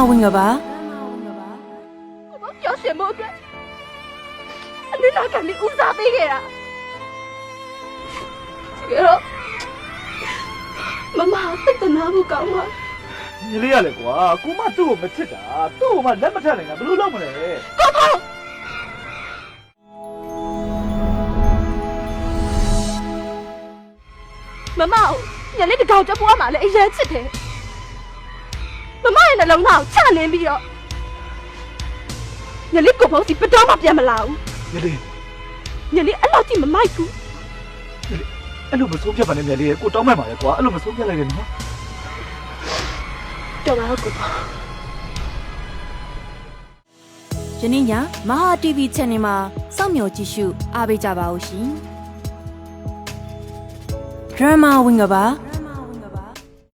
ဝင်ကပါပြောရှင်မို့အတွက်အနည်းနာကလေးဦးစားပေးခဲ့တာကြည့်တော့မမသိတဲ့နာမှုကောင်းပါညီလေးရလေကွာကိုမသူ့ကိုမချစ်တာသူ့ကိုမှလက်မထက်နိုင်တာဘယ်လိုလုပ်မလဲကောဖောမမညလေးတကောင်ကြပွားမှလည်းအရင်ချစ်တယ်မမရဲ့နှလုံးသားကိုချနင်းပြီးတော့ညလေးကိုဖောစီပတော်မှပြန်မလာဘူးညီလေးအဲ့လောက်ကြည့်မမိုက်ဘူးအဲ့လိုမဆုံးဖြတ်ပါနဲ့ညီလေးကိုတောင်းမှန်ပါလေကွာအဲ့လိုမဆုံးဖြတ်လိုက်နဲ့နော်တော်ပါကိုယနေ့ညမဟာ TV Channel မှာစောင့်မျှော်ကြည့်ရှုအားပေးကြပါဦးရှင်ဒရမာဝင်ကပါ